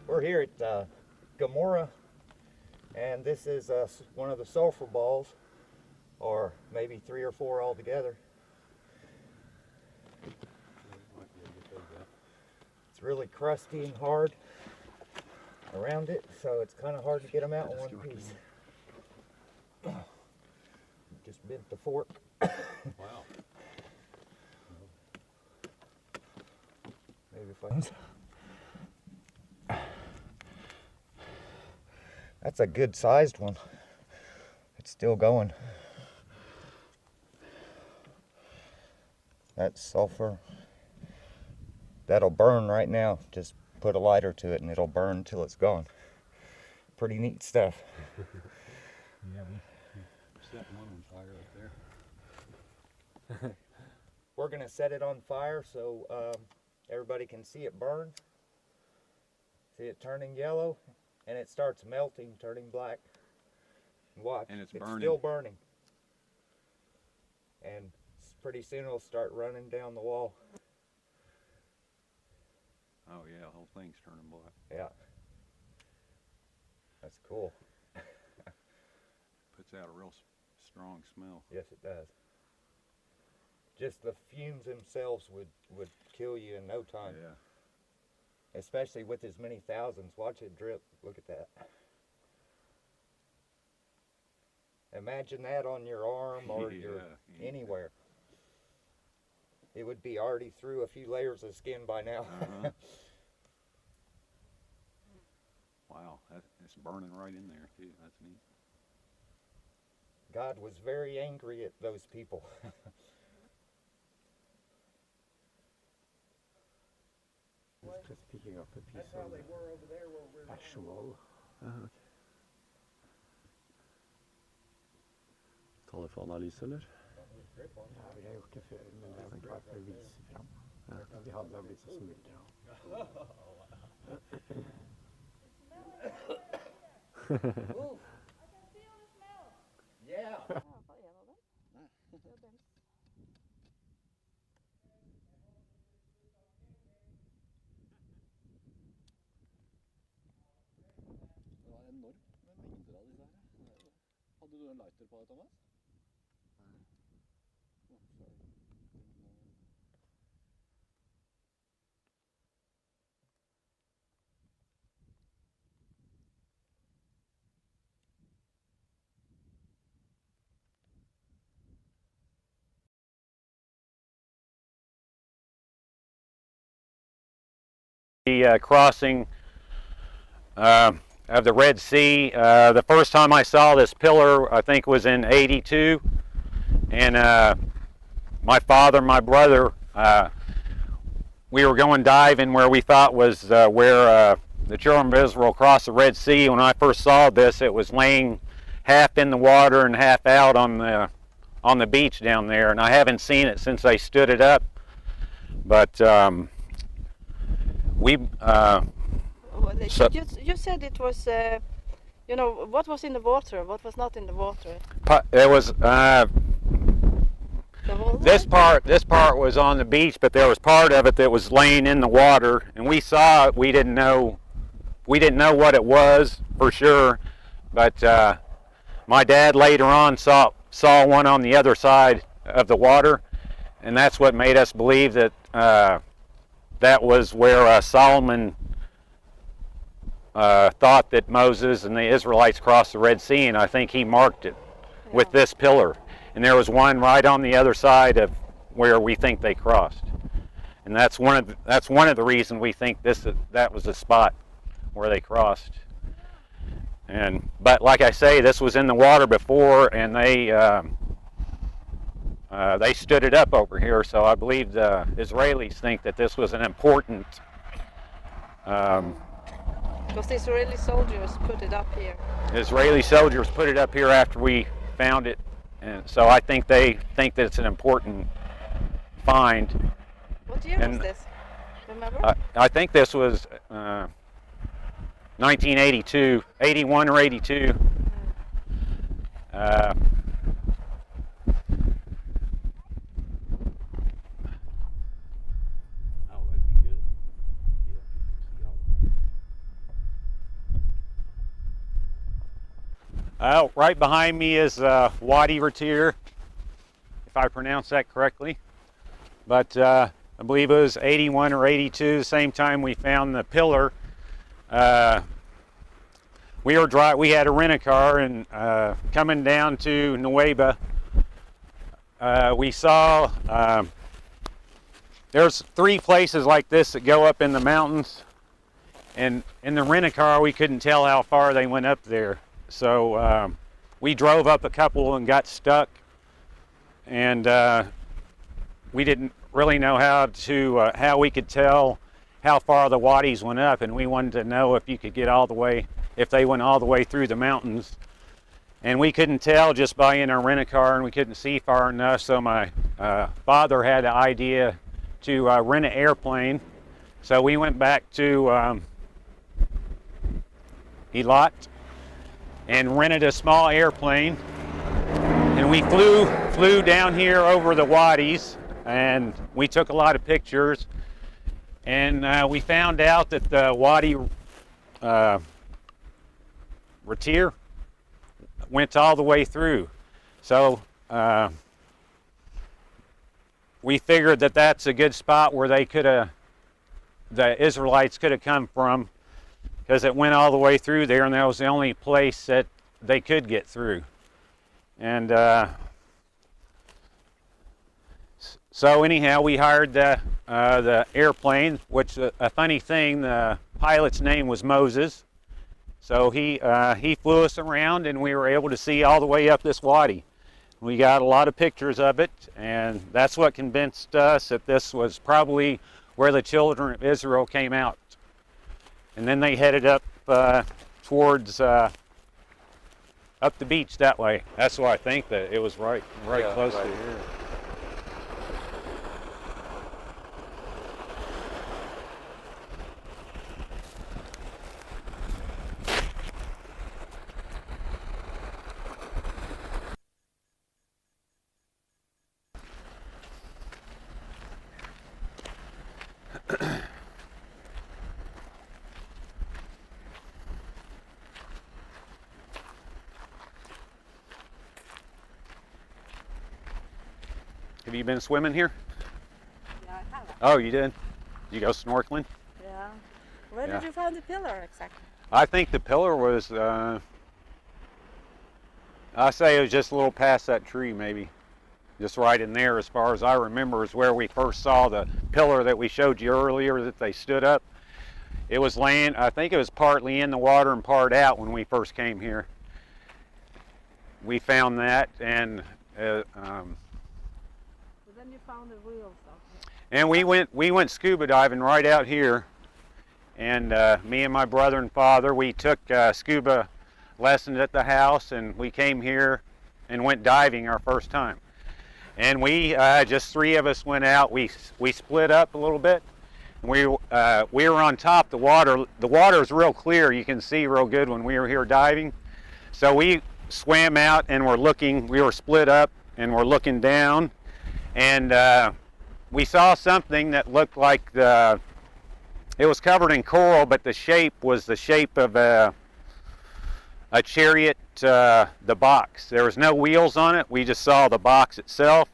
We're here at Gomorrah, and this is one of the sulfur balls, or maybe 3 or 4 altogether. It's really crusty and hard around it, so it's kind of hard to get them out in one piece. Just bent the fork. Wow. Maybe if I... That's a good sized one. It's still going. That's sulfur. That'll burn right now. Just put a lighter to it and it'll burn till it's gone. Pretty neat stuff. Yeah, we set one on fire up there. We're gonna set it on fire so everybody can see it burn. See it turning yellow, and it starts melting, turning black. Watch, And it's still burning. And pretty soon it'll start running down the wall. Oh yeah, the whole thing's turning black. Yeah. That's cool. Puts out a real strong smell. Yes, it does. Just the fumes themselves would kill you in no time. Yeah. Especially with as many thousands. Watch it drip. Look at that. Imagine that on your arm or anywhere. It would be already through a few layers of skin by now. Wow, it's burning right in there too. That's neat. God was very angry at those people. Just picking up a piece of actual. Ta det för analys eller? Ja, vi har gjort det før, men det har ikke vært for å vise fram. Vi hadde blitt så smuldra. Yeah. Det var enormt med mengder av disse her. Hadde du en lighter på det, Thomas? Nei. Sorry. The crossing of the Red Sea. The first time I saw this pillar, I think, was in '82, and my father and my brother, we were going diving where we thought was where the children of Israel crossed the Red Sea. When I first saw this, it was laying half in the water and half out on the beach down there, and I haven't seen it since they stood it up. But you said it was, what was in the water? What was not in the water? It was this part was on the beach, but there was part of it that was laying in the water, and we saw it. We didn't know what it was for sure, but my dad later on saw one on the other side of the water, and that's what made us believe that that was where Solomon thought that Moses and the Israelites crossed the Red Sea, and I think he marked it with this pillar. And there was one right on the other side of where we think they crossed. And that's one of the reasons we think that was the spot where they crossed. But like I say, this was in the water before, and they stood it up over here, so I believe the Israelis think that this was an important... Because the Israeli soldiers put it up here. Israeli soldiers put it up here after we found it, and so I think they think that it's an important find. What year was this? Remember? I think this was 1982, 81 or 82. Right behind me is Wadi Retier, if I pronounce that correctly. But I believe it was 81 or 82, the same time we found the pillar. We had a rent-a-car, and coming down to Nueva, we saw there's 3 places like this that go up in the mountains, and in the rent-a-car we couldn't tell how far they went up there. So we drove up a couple and got stuck, and we didn't really know how we could tell how far the wadis went up, and we wanted to know if you could get if they went all the way through the mountains. And we couldn't tell just by in our rent-a-car, and we couldn't see far enough, so my father had an idea to rent an airplane. So we went back to Eilat and rented a small airplane, and we flew down here over the wadis, and we took a lot of pictures, and we found out that the Wadi Retier went all the way through. So we figured that that's a good spot where the Israelites could have come from, because it went all the way through there, and that was the only place that they could get through. And so anyhow, we hired the airplane, which a funny thing, the pilot's name was Moses. So he flew us around, and we were able to see all the way up this wadi. We got a lot of pictures of it, and that's what convinced us that this was probably where the children of Israel came out. And then they headed up towards up the beach that way. That's why I think that it was right close to here. Have you been swimming here? Yeah, I have. Oh, you did? You go snorkeling? Yeah. Where Yeah. did you find the pillar exactly? I think the pillar was, I say it was just a little past that tree maybe. Just right in there, as far as I remember, is where we first saw the pillar that we showed you earlier that they stood up. It was laying, I think it was partly in the water and part out when we first came here. We found that, and So then you found the wheels out here. and we went scuba diving right out here, and me and my brother and father, we took scuba lessons at the house, and we came here and went diving our first time. And we just 3 of us went out. We split up a little bit. We were on top of the water. The water is real clear. You can see real good when we were here diving. So we swam out and we were split up and we're looking down, and we saw something that looked like it was covered in coral, but the shape was the shape of a chariot, the box. There was no wheels on it. We just saw the box itself.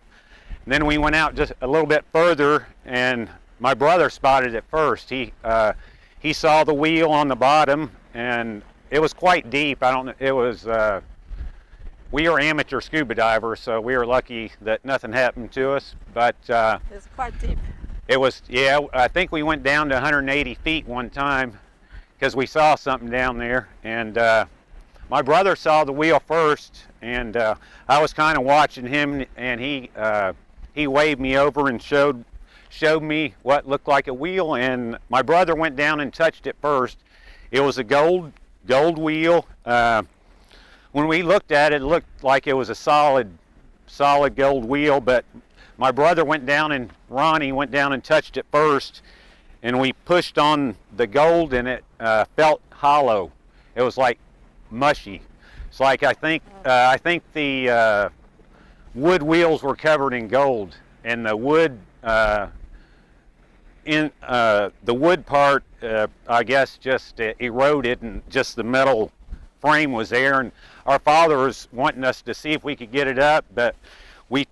And then we went out just a little bit further, and my brother spotted it first. He saw the wheel on the bottom, and it was quite deep. We were amateur scuba divers, so we were lucky that nothing happened to us. But It's quite deep. it was, yeah, I think we went down to 180 feet one time because we saw something down there. And my brother saw the wheel first, and I was kind of watching him, and he waved me over and showed me what looked like a wheel, and my brother went down and touched it first. It was a gold wheel. When we looked at it, it looked like it was a solid gold wheel, but my brother went down, and Ronnie went down and touched it first, and we pushed on the gold, and it felt hollow. It was like mushy. It's like I think the wood wheels were covered in gold, and the wood part, I guess, just eroded, and just the metal frame was there, and our father was wanting us to see if we could get it up, but we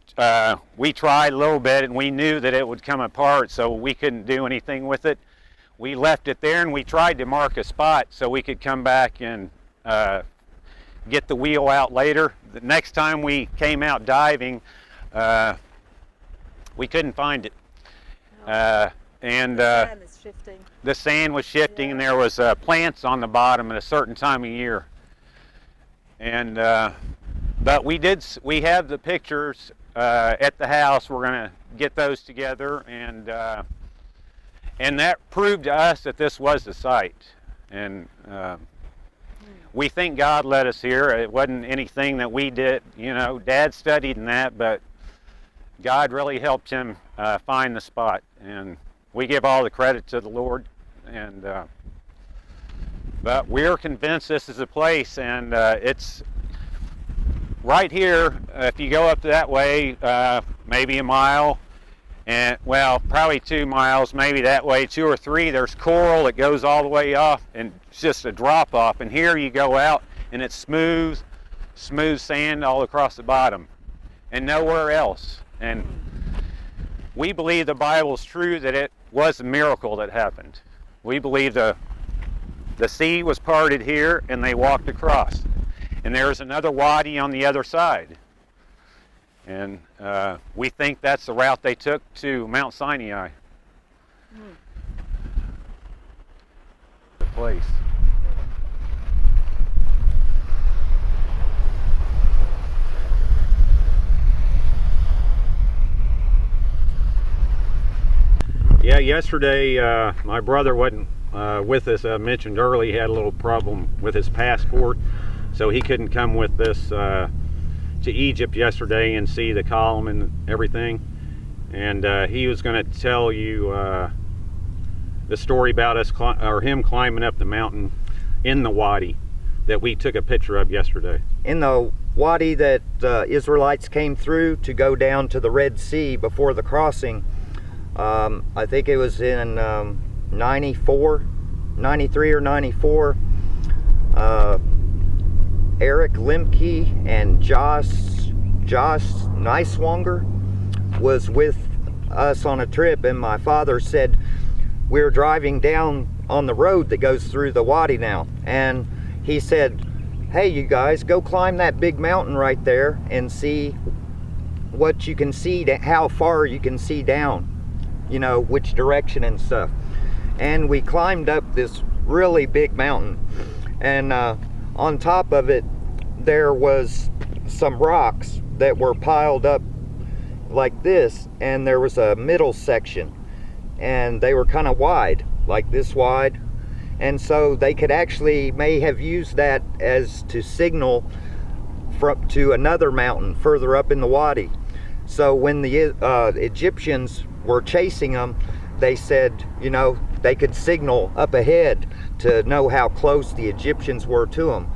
tried a little bit, and we knew that it would come apart, so we couldn't do anything with it. We left it there, and we tried to mark a spot so we could come back and get the wheel out later. The next time we came out diving, we couldn't find it. And Sand is shifting. the sand was shifting, and there was plants on the bottom at a certain time of year. And but we have the pictures at the house. We're gonna get those together, and that proved to us that this was the site. And we think God led us here. It wasn't anything that we did. You know, Dad studied in that, but God really helped him find the spot. And we give all the credit to the Lord. And but we're convinced this is a place, and it's right here. If you go up that way, maybe a mile, and well, probably 2 miles, maybe that way 2 or 3. There's coral that goes all the way off, and it's just a drop off. And here you go out, and it's smooth sand all across the bottom, and nowhere else. And we believe the Bible's true, that it was a miracle that happened. We believe the sea was parted here, and they walked across. And there's another wadi on the other side. And we think that's the route they took to Mount Sinai. The place. Yeah, yesterday my brother wasn't with us. I mentioned earlier he had a little problem with his passport, so he couldn't come with us to Egypt yesterday and see the column and everything. And he was going to tell you the story about us him climbing up the mountain in the wadi that we took a picture of yesterday. In the wadi that the Israelites came through to go down to the Red Sea before the crossing, I think it was in 93 or 94, Eric Limke and Josh Neiswanger was with us on a trip, and my father said we were driving down on the road that goes through the wadi now, and he said, hey, you guys, go climb that big mountain right there and see what you can see, how far you can see down, you know, which direction and stuff. And we climbed up this really big mountain, and on top of it there was some rocks that were piled up like this, and there was a middle section, and they were kind of wide, like this wide, and so they could actually may have used that as to signal to another mountain further up in the wadi. So when the Egyptians were chasing them, they said, you know, they could signal up ahead to know how close the Egyptians were to them.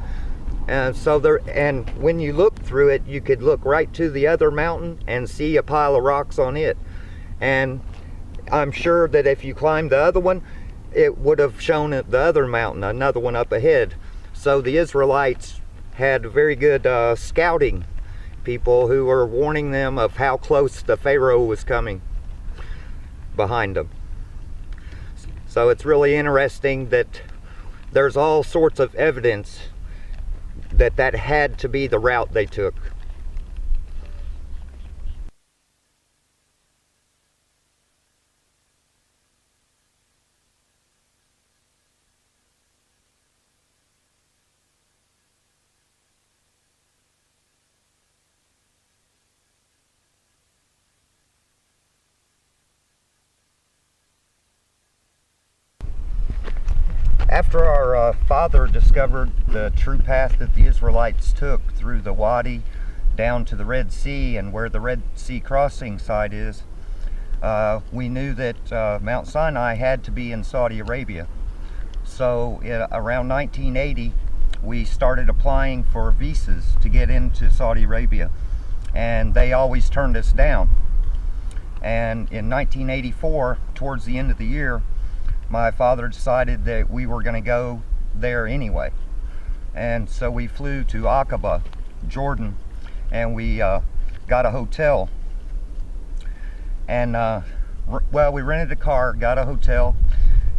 And so and when you look through it, you could look right to the other mountain and see a pile of rocks on it. And I'm sure that if you climbed the other one, it would have shown the other mountain, another one up ahead. So the Israelites had very good scouting people who were warning them of how close the Pharaoh was coming behind them. So it's really interesting that there's all sorts of evidence that that had to be the route they took. After our father discovered the true path that the Israelites took through the wadi down to the Red Sea and where the Red Sea crossing site is, we knew that Mount Sinai had to be in Saudi Arabia. So around 1980, we started applying for visas to get into Saudi Arabia, and they always turned us down. And in 1984, towards the end of the year, my father decided that we were going to go there anyway. And so we flew to Aqaba, Jordan, and we got a hotel. And well, we rented a car, got a hotel,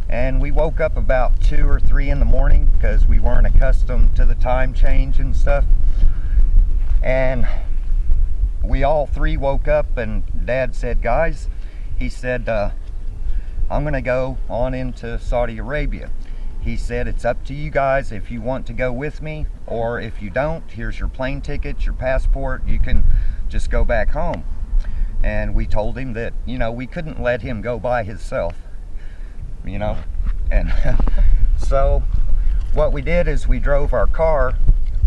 and we woke up about 2 or 3 in the morning because we weren't accustomed to the time change and stuff. And we all 3 woke up, and Dad said, guys, he said, I'm gonna go on into Saudi Arabia. He said, it's up to you guys if you want to go with me, or if you don't, here's your plane ticket, your passport, you can just go back home. And we told him that, you know, we couldn't let him go by himself, you know. And so what we did is we drove our car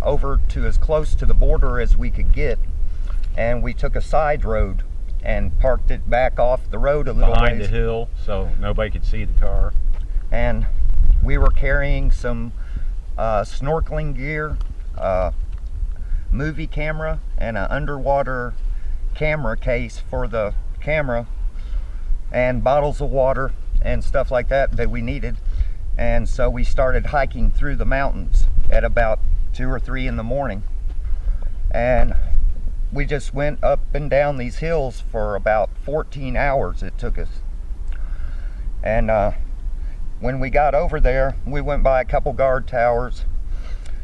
over to as close to the border as we could get, and we took a side road and parked it back off the road a little Behind ways. the hill, so nobody could see the car. And we were carrying some snorkeling gear, movie camera, and an underwater camera case for the camera, and bottles of water and stuff like that that we needed. And so we started hiking through the mountains at about 2 or 3 in the morning, and we just went up and down these hills for about 14 hours it took us. And when we got over there, we went by a couple guard towers,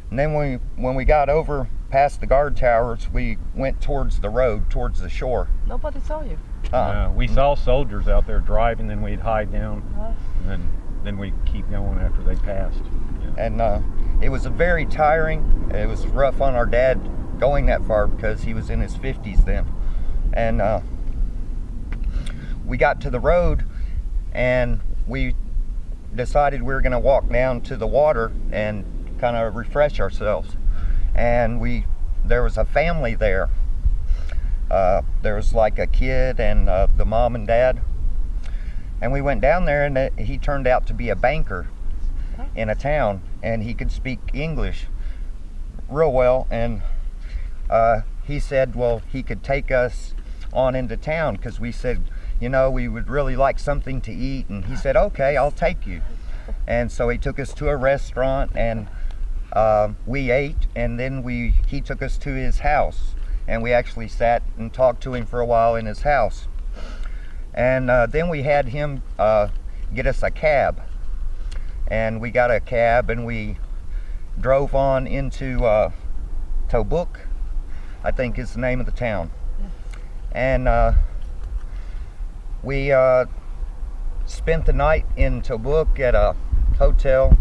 and then when we got over past the guard towers, we went towards the road, towards the shore. Nobody saw you. We saw soldiers out there driving, then we'd hide down, and then we'd keep going after they passed. Yeah. And it was a very tiring, it was rough on our dad going that far because he was in his 50s then. And we got to the road, and we decided we were going to walk down to the water and kind of refresh ourselves. And there was a family there. There was like a kid and the mom and dad. And we went down there, and he turned out to be a banker in a town, and he could speak English real well. And he said, well, he could take us on into town because we said, you know, we would really like something to eat. And he said, okay, I'll take you. And so he took us to a restaurant, and we ate, and then he took us to his house, and we actually sat and talked to him for a while in his house. And then we had him get us a cab, and we got a cab, and we drove on into Tobuk, I think is the name of the town. And we spent the night in Tobuk at a hotel,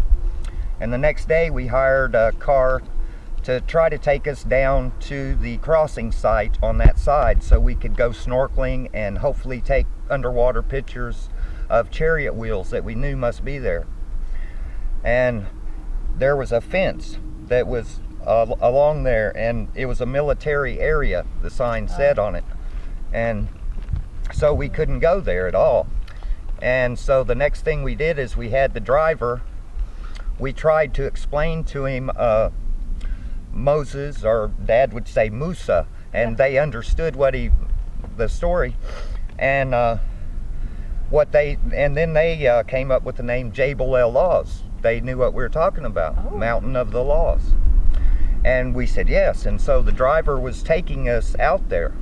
and the next day we hired a car to try to take us down to the crossing site on that side so we could go snorkeling and hopefully take underwater pictures of chariot wheels that we knew must be there. And there was a fence that was along there, and it was a military area, the sign said on it, and so we couldn't go there at all. And so the next thing we did is we had the driver, we tried to explain to him Moses, or Dad would say Musa, and they understood the story, and then they came up with the name Jabal El Laws. They knew what we were talking about, Mountain of the Laws. And we said yes, and so the driver was taking us out there.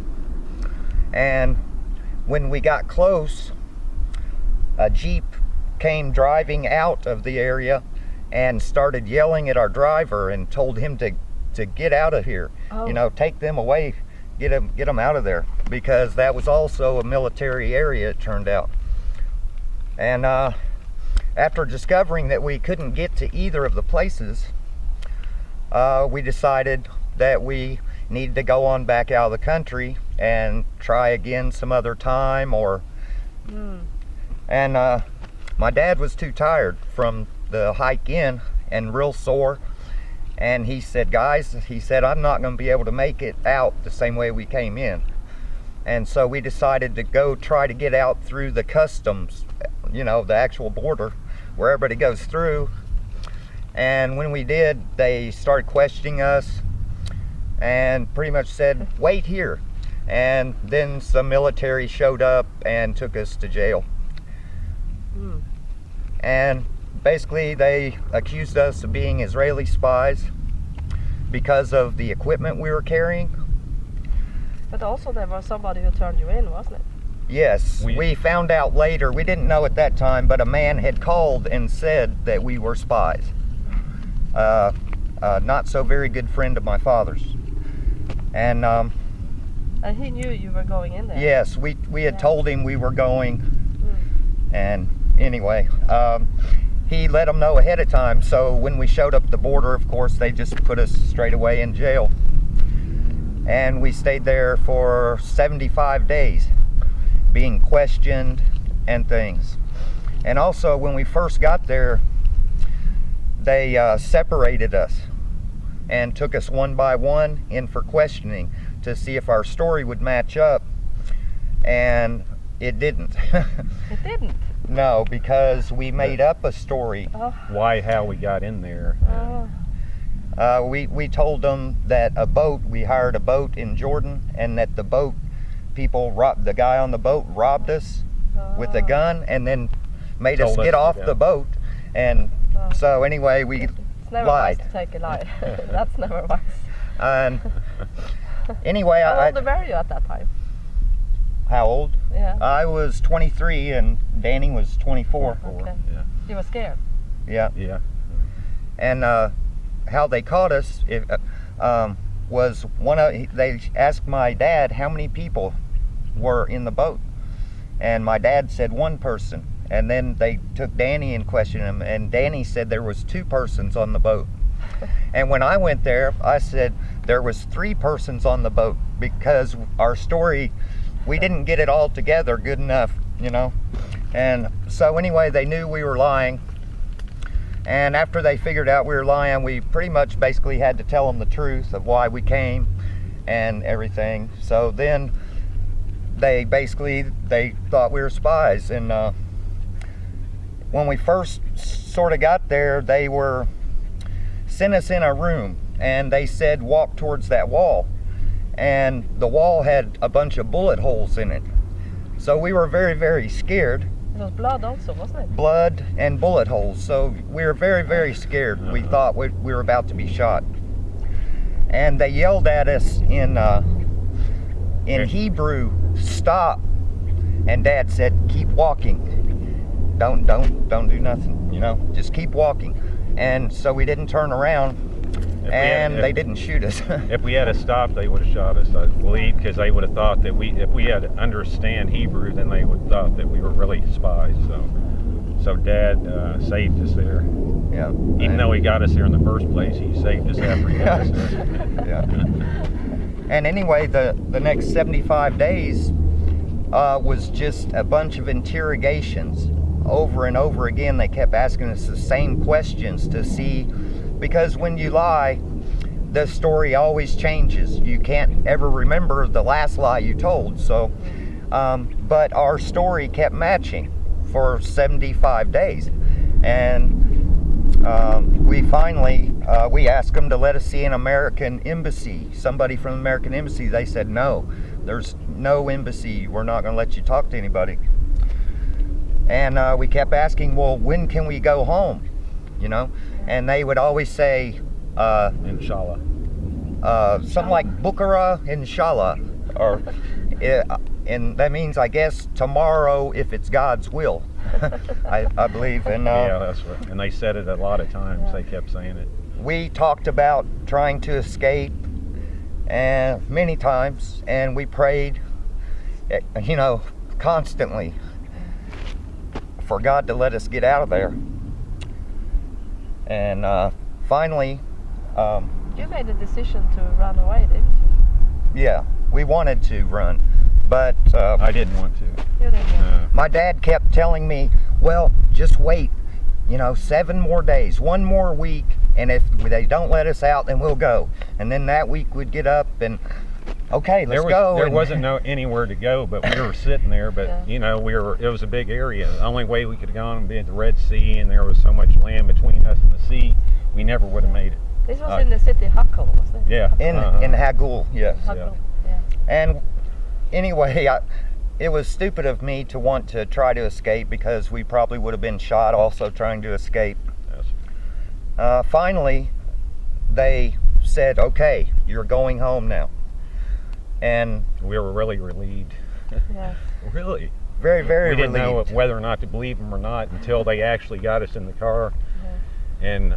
And when we got close, a Jeep came driving out of the area and started yelling at our driver and told him to get out of here. You know, take them away, get them out of there, because that was also a military area, it turned out. And after discovering that we couldn't get to either of the places, we decided that we needed to go on back out of the country and try again some other time, or and my dad was too tired from the hike in and real sore, and he said, guys, he said, I'm not going to be able to make it out the same way we came in. And so we decided to go try to get out through the customs, you know, the actual border where everybody goes through. And when we did, they started questioning us and pretty much said, wait here. And then some military showed up and took us to jail. And basically they accused us of being Israeli spies, because of the equipment we were carrying. But also there was somebody who turned you in, wasn't it? Yes, we found out later, we didn't know at that time, but a man had called and said that we were spies. Not so very good friend of my father's. And he knew you were going in there. yes, we had told him we were going, and anyway, he let them know ahead of time, so when we showed up at the border, of course, they just put us straight away in jail. And we stayed there for 75 days, being questioned and things. And also, when we first got there, they separated us and took us one by one in for questioning to see if our story would match up, and it didn't. It didn't? No, because we made up a story. Why, how we got in there. We told them that we hired a boat in Jordan, and that the boat people the guy on the boat robbed us with a gun and then made us get off the boat. And so anyway, we It's never lied. wise to take a lie. That's never wise. And anyway, How old were you at that time? how old? Yeah. I was 23 and Danny was 24. Okay. Yeah. You were scared? Yeah. Yeah. And how they caught us was they asked my dad how many people were in the boat, and my dad said one person, and then they took Danny and questioned him, and Danny said there was 2 persons on the boat. And when I went there, I said there was 3 persons on the boat, because our story, we didn't get it all together good enough, you know. And so anyway, they knew we were lying. And after they figured out we were lying, we pretty much basically had to tell them the truth of why we came and everything. So then they thought we were spies. And when we first sort of got there, they sent us in a room, and they said walk towards that wall. And the wall had a bunch of bullet holes in it. So we were very, very scared. It was blood also, wasn't it? Blood and bullet holes. So we were very, very scared. We thought we were about to be shot. And they yelled at us in Hebrew, stop. And Dad said, keep walking. Don't do nothing, you know, just keep walking. And so we didn't turn around, and they didn't shoot us. If we had stopped, they would have shot us, I believe, because they would have thought that if we had to understand Hebrew, then they would have thought that we were really spies. So Dad saved us there. Yeah. Even though he got us here in the first place, he saved us after he got us there. Yeah. And anyway, the next 75 days was just a bunch of interrogations. Over and over again, they kept asking us the same questions to see, because when you lie, the story always changes. You can't ever remember the last lie you told. So, but our story kept matching for 75 days. And we finally, we asked them to let us see an American embassy, somebody from the American embassy. They said, no, there's no embassy. We're not going to let you talk to anybody. And we kept asking, well, when can we go home? You know? And they would always say, Inshallah. something like Bukhara, inshallah. Or, and that means, I guess, tomorrow if it's God's will. I believe. And Yeah, that's right. And they said it a lot of times. They kept saying it. we talked about trying to escape and many times, and we prayed, you know, constantly for God to let us get out of there. And finally, You made a decision to run away, didn't you? yeah, we wanted to run, but I didn't want to. You didn't. my dad kept telling me, well, just wait, you know, 7 more days, 1 more week, and if they don't let us out, then we'll go. And then that week we'd get up and, okay, let's go. There and, wasn't anywhere to go, but we were sitting there. But Yeah. you know, it was a big area. The only way we could have gone would be at the Red Sea, and there was so much land between us and the sea, we never would have made it. This was in the city Hackle, wasn't it? Yeah. in Hagul, yes. Hackle, yeah. And anyway, it was stupid of me to want to try to escape, because we probably would have been shot also trying to escape. Yes. Finally, they said, okay, you're going home now. And We were really relieved. Yeah. Really? very, very We didn't relieved. know whether or not to believe them or not until they actually got us in the car. And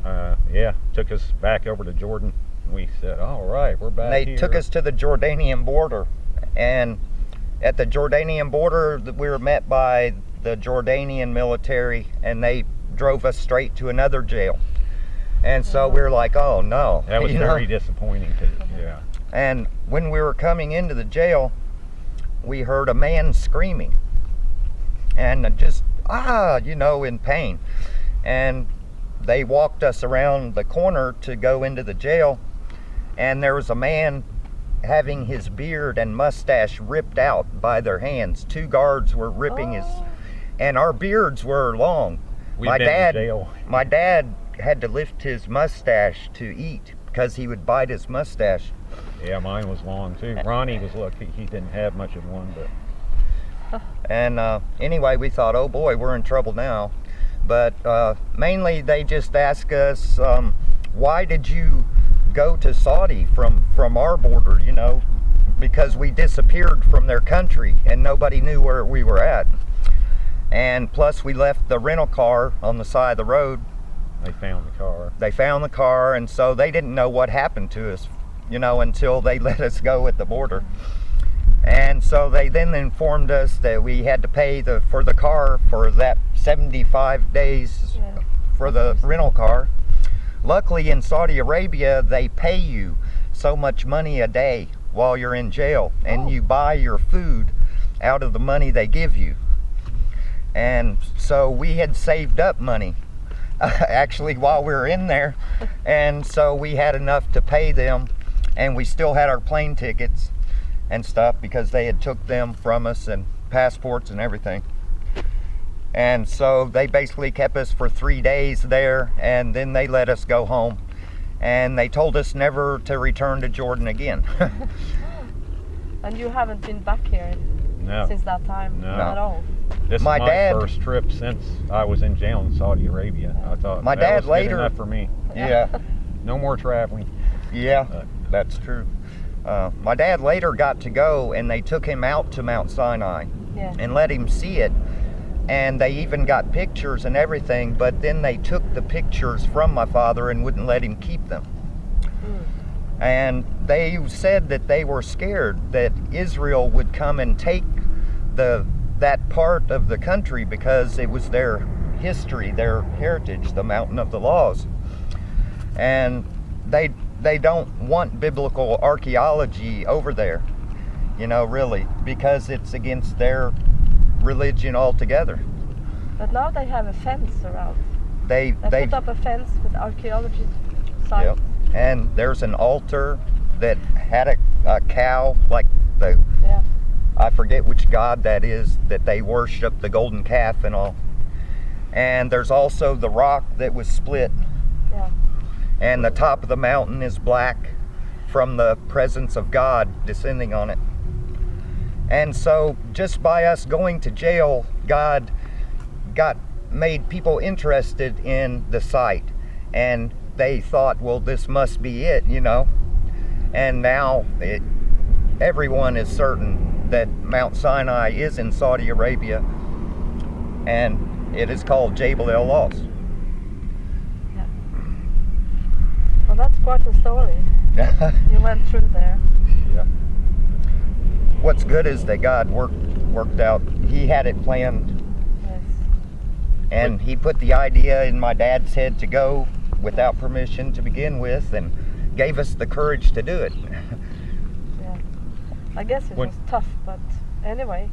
took us back over to Jordan. We said, all right, we're back They here. took us to the Jordanian border, and at the Jordanian border we were met by the Jordanian military, and they drove us straight to another jail. And so we were like, oh no. That was you know? very disappointing. Yeah. And when we were coming into the jail, we heard a man screaming and just in pain. And they walked us around the corner to go into the jail, and there was a man having his beard and mustache ripped out by their hands. 2 guards were ripping his, and our beards were long. We've My been dad, in jail. my dad had to lift his mustache to eat because he would bite his mustache. Yeah, mine was long too. Ronnie was lucky; he didn't have much of one, but And anyway, we thought, oh boy, we're in trouble now. But mainly they just ask us, why did you go to Saudi from our border, because we disappeared from their country and nobody knew where we were at. And plus we left the rental car on the side of the road. they found the car. They found the car, and so they didn't know what happened to us, until they let us go at the border. And so they then informed us that we had to pay for the car for that 75 days for the rental car. Luckily in Saudi Arabia, they pay you so much money a day while you're in jail, and you buy your food out of the money they give you. And so we had saved up money actually while we were in there, and so we had enough to pay them, and we still had our plane tickets and stuff because they had took them from us, and passports and everything. And so they basically kept us for 3 days there, and then they let us go home, and they told us never to return to Jordan again. And you haven't been back here No, since that time No. at all? this My is my dad- first trip since I was in jail in Saudi Arabia. I thought My that dad was good later- enough for me. Yeah, No more traveling. yeah, that's true. My dad later got to go, and they took him out to Mount Sinai Yeah. and let him see it, and they even got pictures and everything, but then they took the pictures from my father and wouldn't let him keep them. And they said that they were scared that Israel would come and take that part of the country because it was their history, their heritage, the mountain of the laws. And they don't want biblical archaeology over there, really, because it's against their religion altogether. But now they have a fence around. They They put up a fence with archaeology signs. Yep. And there's an altar that had a cow, like Yeah. I forget which god that is, that they worship, the golden calf and all. And there's also the rock that was split, Yeah. and the top of the mountain is black from the presence of God descending on it. And so just by us going to jail, God made people interested in the site, and they thought, well, this must be it, and now everyone is certain that Mount Sinai is in Saudi Arabia, and it is called Jabal el-Laws. Well, that's quite a story. You went through there. What's good is that God worked out. He had it planned, Yes. and he put the idea in my dad's head to go without permission to begin with, and gave us the courage to do it. Yeah. I guess it When- was tough, but anyway,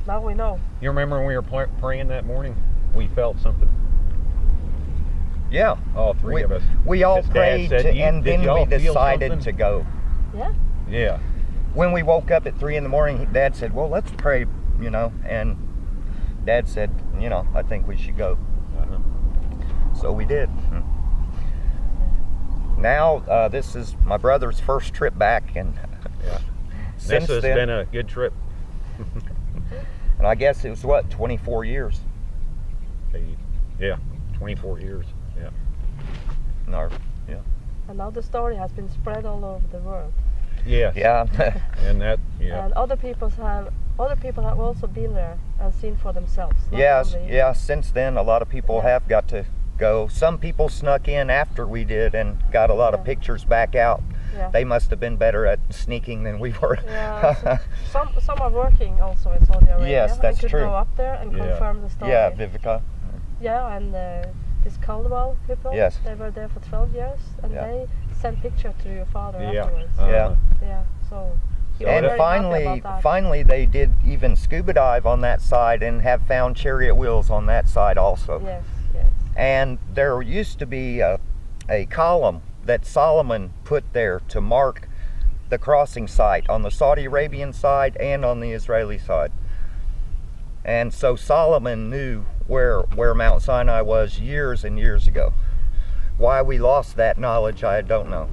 now we know. You remember when we were praying that morning? We felt something. Yeah, All three of us. we all His dad prayed, said, and "Did then y'all we feel decided something?" to go. Yeah. Yeah. When we woke up at 3 a.m, Dad said, well, let's pray, and Dad said, I think we should go. Uh-huh. So we did. Now, this is my brother's first trip back, and Yeah. since This has then, been a good trip. and I guess it was 24 years? Yeah, 24 years. Yeah. No, yeah. And now the story has been spread all over the world. Yes. Yeah. And that, yeah. And other people have also been there and seen for themselves. not Yes, only- yeah, since then a lot of people Yeah. have got to go. Some people snuck in after we did and got a lot of Yeah. pictures back out. Yeah. They must have been better at sneaking than we were. Yeah, some are working also in Saudi Arabia. Yes, that's and could true. go up there and Yeah. confirm the story. Yeah, Vivica. Yeah, and this Caldwell people, Yes. they were there for 12 years, and Yeah. they sent picture to your father Yeah. afterwards. Yeah. Yeah, so he was And very happy about that. finally they did even scuba dive on that side and have found chariot wheels on that side also. Yes, yes. And there used to be a column that Solomon put there to mark the crossing site on the Saudi Arabian side and on the Israeli side. And so Solomon knew where Mount Sinai was years and years ago. Why we lost that knowledge, I don't know.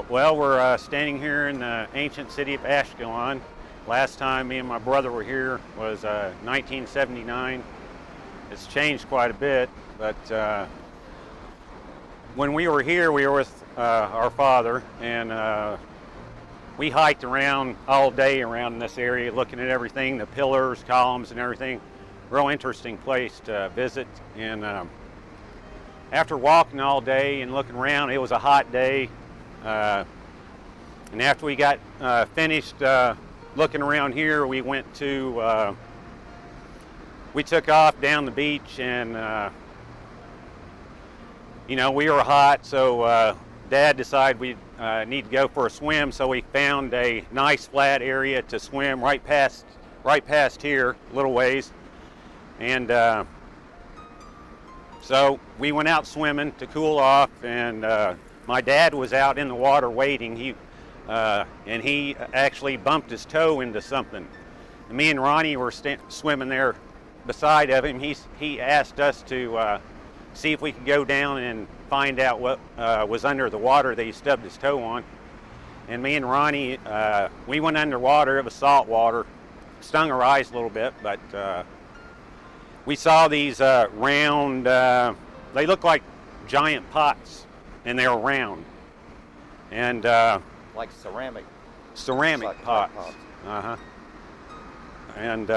Well, we're standing here in the ancient city of Ashkelon. Last time me and my brother were here was 1979. It's changed quite a bit, but when we were here, we were with our father, and we hiked around all day around this area, looking at everything, the pillars, columns, and everything. Real interesting place to visit. And after walking all day and looking around, it was a hot day. And after we got finished looking around here, we went to, we took off down the beach, and you know, we were hot, so Dad decided we need to go for a swim, so we found a nice flat area to swim right past here, a little ways. And so we went out swimming to cool off, and my dad was out in the water waiting. And he actually bumped his toe into something. And me and Ronnie were swimming there beside of him. He asked us to see if we could go down and find out what was under the water that he stubbed his toe on. And me and Ronnie, we went underwater. It was salt water. Stung our eyes a little bit, but we saw these round, they look like giant pots, and they were round. And Like ceramic. ceramic Like pots. pots. Uh-huh. And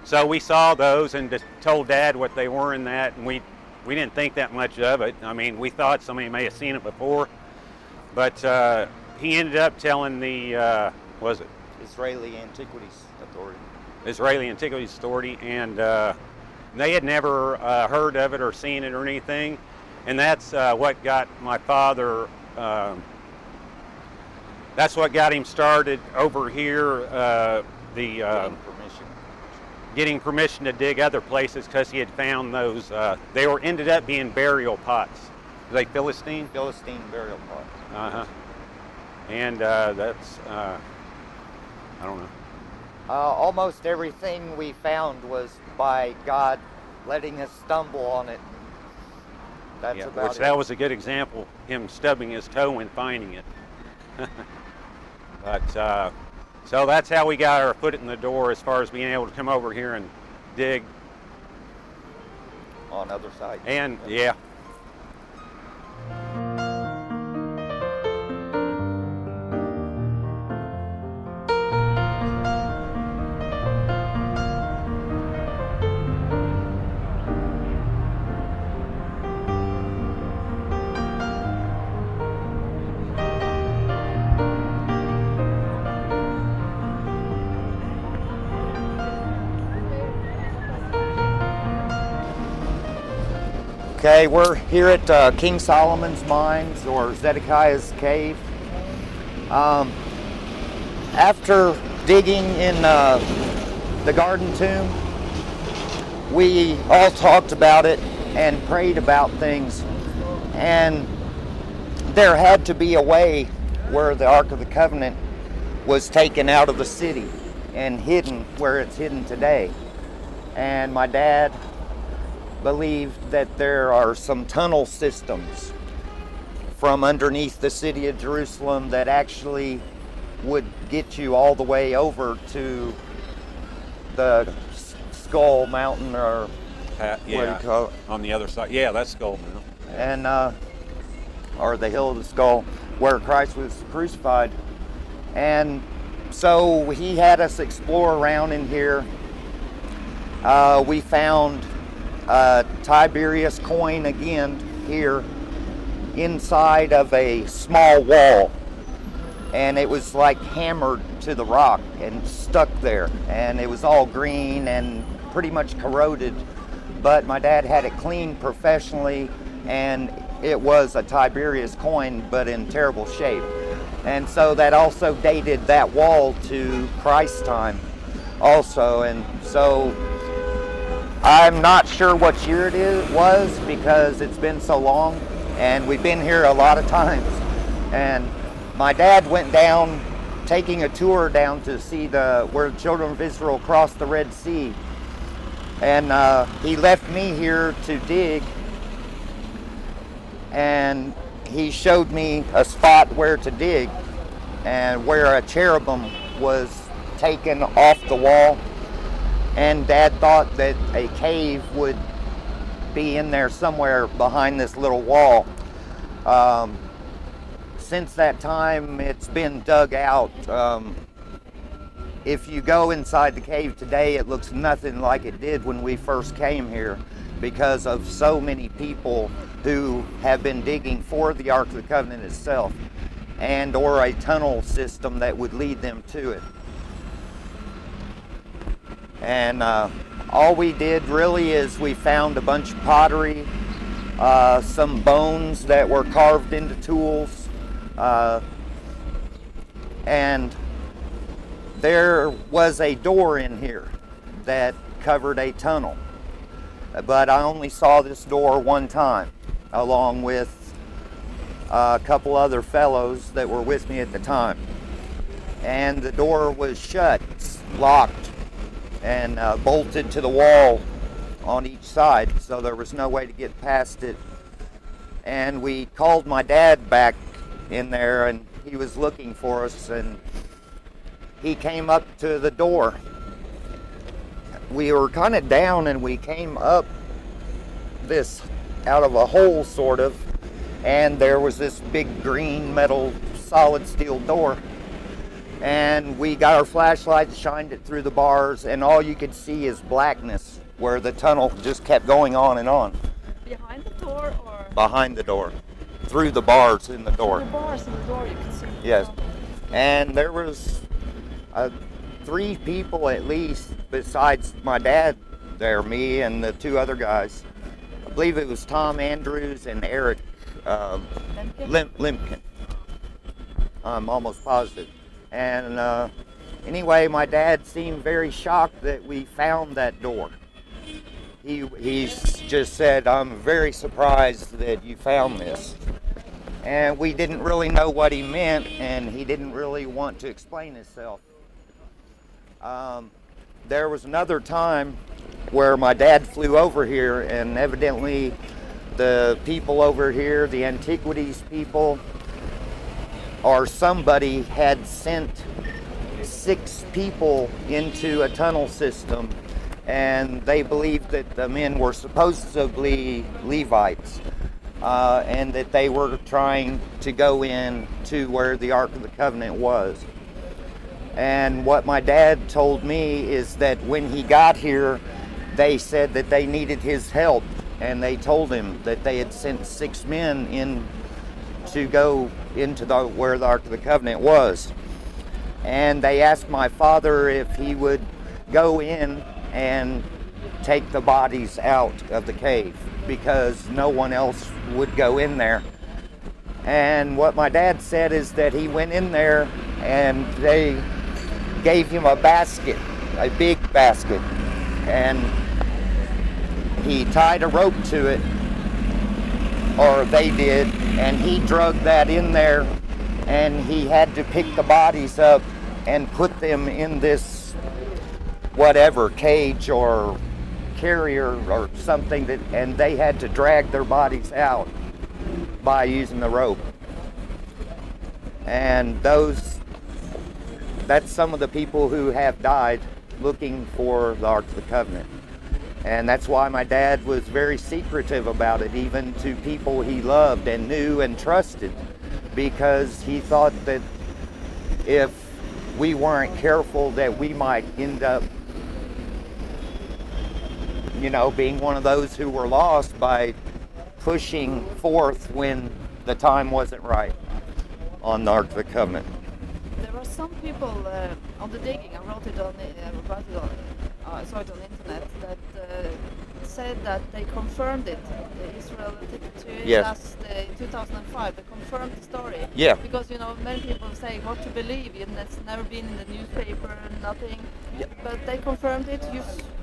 so we saw those and just told Dad what they were in that, and we didn't think that much of it. I mean, we thought somebody may have seen it before, but he ended up telling the, was it Israeli Antiquities Authority. Israeli Antiquities Authority, and they had never heard of it or seen it or anything, and that's what got my father, that's what got him started over here, getting permission to dig other places, because he had found those, they ended up being burial pots. Are they Philistine? Philistine burial pots. Uh-huh. And that's, I don't know. Almost everything we found was by God letting us stumble on it. That's Yeah, about which it. that was a good example, him stubbing his toe and finding it. But so that's how we got our foot in the door as far as being able to come over here and dig. On other side. And yeah. Okay, we're here at King Solomon's Mines, or Zedekiah's Cave. After digging in the Garden Tomb, we all talked about it and prayed about things, and there had to be a way where the Ark of the Covenant was taken out of the city and hidden where it's hidden today. And my dad believed that there are some tunnel systems from underneath the city of Jerusalem that actually would get you all the way over to the Skull Mountain, or what do you call it? On the other side. Yeah, that's Skull Mountain. And or the Hill of the Skull, where Christ was crucified. And so he had us explore around in here. We found a Tiberius coin again here inside of a small wall, and it was like hammered to the rock and stuck there, and it was all green and pretty much corroded, but my dad had it cleaned professionally, and it was a Tiberius coin but in terrible shape. And so that also dated that wall to Christ's time also. And so I'm not sure what year it was because it's been so long, and we've been here a lot of times. And my dad went down, taking a tour down to see where the children of Israel crossed the Red Sea. And he left me here to dig, and he showed me a spot where to dig and where a cherubim was taken off the wall. And Dad thought that a cave would be in there somewhere behind this little wall. Since that time, it's been dug out. If you go inside the cave today, it looks nothing like it did when we first came here, because of so many people who have been digging for the Ark of the Covenant itself, and or a tunnel system that would lead them to it. And all we did really is we found a bunch of pottery, some bones that were carved into tools, and there was a door in here that covered a tunnel. But I only saw this door one time, along with a couple other fellows that were with me at the time. And the door was shut, locked, and bolted to the wall on each side, so there was no way to get past it. And we called my dad back in there, and he was looking for us, and he came up to the door. We were kind of down, and we came up this out of a hole, sort of, and there was this big green metal solid steel door. And we got our flashlights, shined it through the bars, and all you could see is blackness where the tunnel just kept going on and on. Behind the door, or? Behind the door. Through the bars in the door. The bars in the door, you can see. Yes. And there was 3 people at least, besides my dad there, me and the 2 other guys. I believe it was Tom Andrews and Eric Limpkin. I'm almost positive. And anyway, my dad seemed very shocked that we found that door. He's just said, "I'm very surprised that you found this." And we didn't really know what he meant, and he didn't really want to explain himself. There was another time where my dad flew over here, and evidently the people over here, the antiquities people, or somebody had sent 6 people into a tunnel system, and they believed that the men were supposedly Levites, and that they were trying to go in to where the Ark of the Covenant was. And what my dad told me is that when he got here, they said that they needed his help, and they told him that they had sent 6 men in to go into where the Ark of the Covenant was. And they asked my father if he would go in and take the bodies out of the cave. because no one else would go in there. And what my dad said is that he went in there and they gave him a basket, a big basket, and he tied a rope to it, or they did, and he drug that in there, and he had to pick the bodies up and put them in this whatever cage or carrier or something, that, and they had to drag their bodies out by using the rope. And that's some of the people who have died looking for the Ark of the Covenant. And that's why my dad was very secretive about it, even to people he loved and knew and trusted, because he thought that if we weren't careful that we might end up, being one of those who were lost by pushing forth when the time wasn't right on the Ark of the Covenant. There were some people on the digging, I wrote it on, I saw it on the internet, that said that they confirmed it. Israel took Yes. us in 2005, they confirmed the story. Yeah. Because, many people say what to believe, and it's never been in the newspaper, nothing. Yeah. But they confirmed it.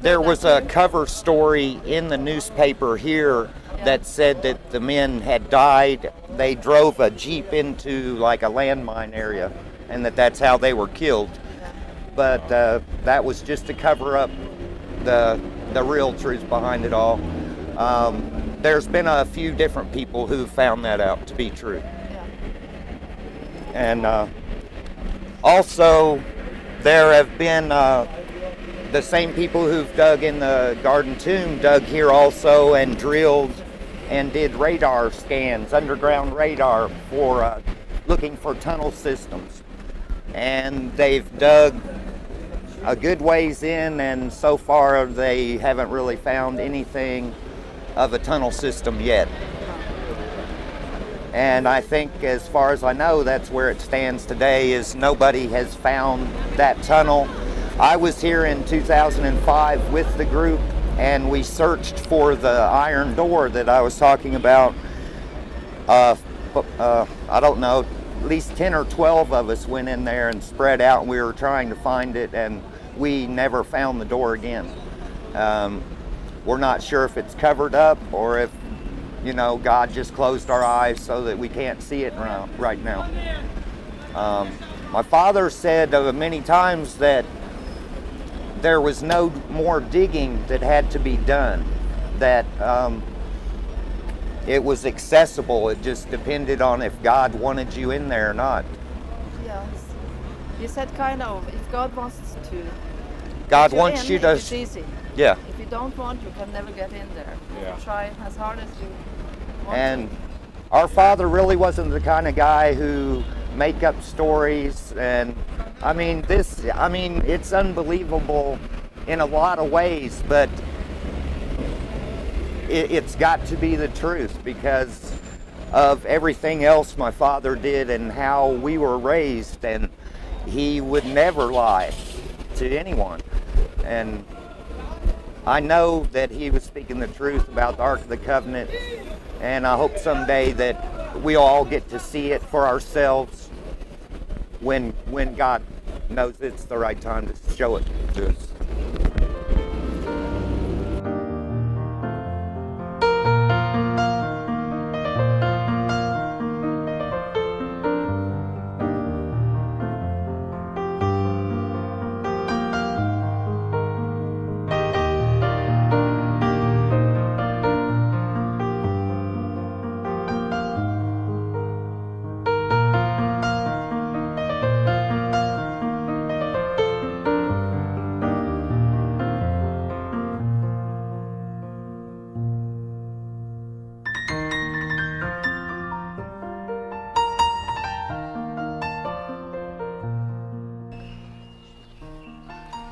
There was a cover story in the newspaper here that said that the men had died. They drove a Jeep into like a landmine area, and that's how they were killed. Yeah. But that was just to cover up the real truth behind it all. There's been a few different people who found that out to be true. Yeah. And also there have been the same people who've dug in the Garden Tomb dug here also and drilled and did radar scans, underground radar, for looking for tunnel systems. And they've dug a good ways in, and so far they haven't really found anything of a tunnel system yet. And I think, as far as I know, that's where it stands today, is nobody has found that tunnel. I was here in 2005 with the group, and we searched for the iron door that I was talking about. I don't know, at least 10 or 12 of us went in there and spread out, and we were trying to find it, and we never found the door again. We're not sure if it's covered up or if, God just closed our eyes so that we can't see it right now. My father said many times that there was no more digging that had to be done, that it was accessible. It just depended on if God wanted you in there or not. Yes. You said if God wants to. God get wants in, you to. It's easy. Yeah. If you don't want, you can never get in there. Yeah. You try as hard as you want And to. our father really wasn't the kind of guy who make up stories. And it's unbelievable in a lot of ways, but it's got to be the truth because of everything else my father did and how we were raised, and he would never lie to anyone. And I know that he was speaking the truth about the Ark of the Covenant, and I hope someday that we all get to see it for ourselves when God knows it's the right time to show it to us.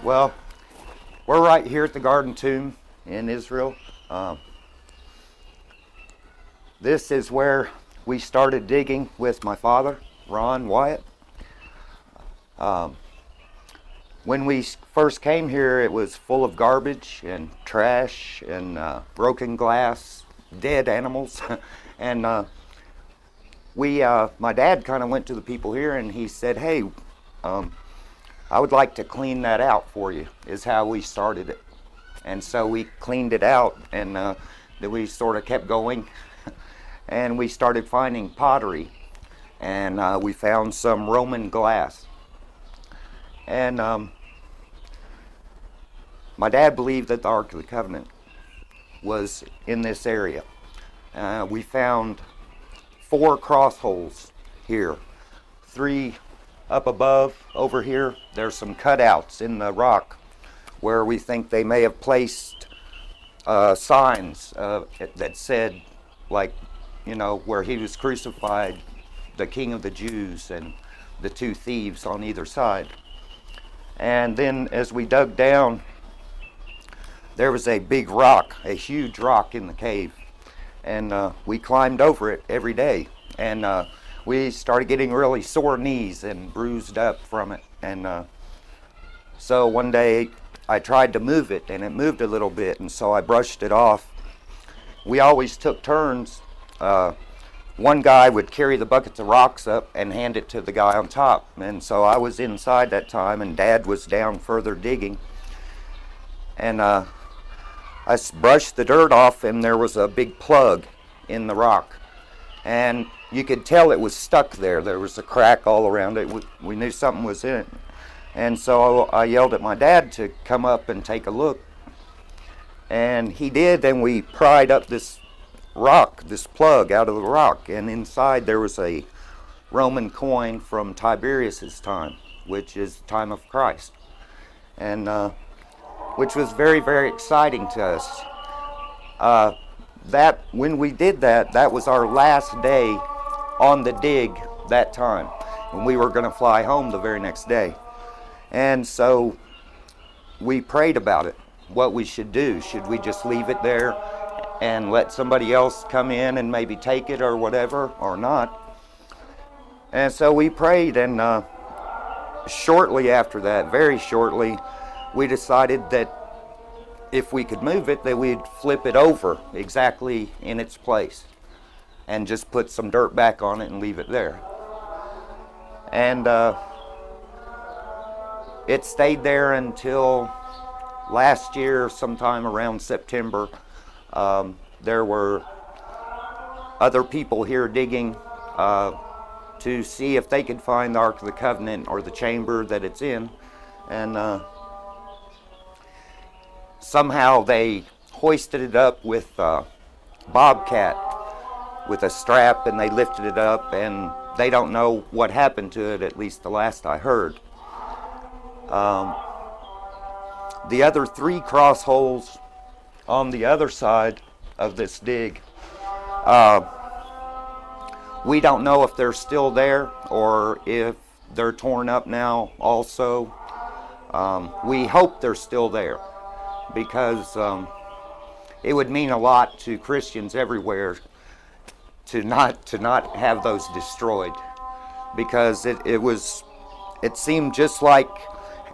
Well, we're right here at the Garden Tomb in Israel. This is where we started digging with my father, Wyatt. When we first came here, it was full of garbage and trash and broken glass, dead animals. And my dad kind of went to the people here and he said, hey, I would like to clean that out for you, is how we started it. And so we cleaned it out, and then we sort of kept going. And we started finding pottery, and we found some Roman glass. And my dad believed that the Ark of the Covenant was in this area. We found 4 cross holes here, 3 up above. Over here, there's some cutouts in the rock where we think they may have placed signs that said, like, you know, where he was crucified, the King of the Jews, and the 2 thieves on either side. And then as we dug down, there was a big rock, a huge rock in the cave. And we climbed over it every day. And we started getting really sore knees and bruised up from it. And so one day I tried to move it, and it moved a little bit, and so I brushed it off. We always took turns. One guy would carry the buckets of rocks up and hand it to the guy on top. And so I was inside that time, and Dad was down further digging. And I brushed the dirt off, and there was a big plug in the rock. And you could tell it was stuck there. There was a crack all around it. We knew something was in it. And so I yelled at my dad to come up and take a look. And he did, and we pried up this rock, this plug out of the rock. And inside there was a Roman coin from Tiberius's time, which is the time of Christ. And which was very, very exciting to us. That when we did that, that was our last day on the dig that time. And we were going to fly home the very next day. And so we prayed about it, what we should do. Should we just leave it there and let somebody else come in and maybe take it or whatever, or not? And so we prayed, and shortly after that, very shortly, we decided that if we could move it, that we'd flip it over exactly in its place and just put some dirt back on it and leave it there. And it stayed there until last year, sometime around September. There were other people here digging to see if they could find the Ark of the Covenant or the chamber that it's in. And somehow they hoisted it up with bobcat with a strap, and they lifted it up, and they don't know what happened to it, at least the last I heard. The other 3 cross holes on the other side of this dig, we don't know if they're still there or if they're torn up now also. We hope they're still there, because it would mean a lot to Christians everywhere to not have those destroyed, because it seemed just like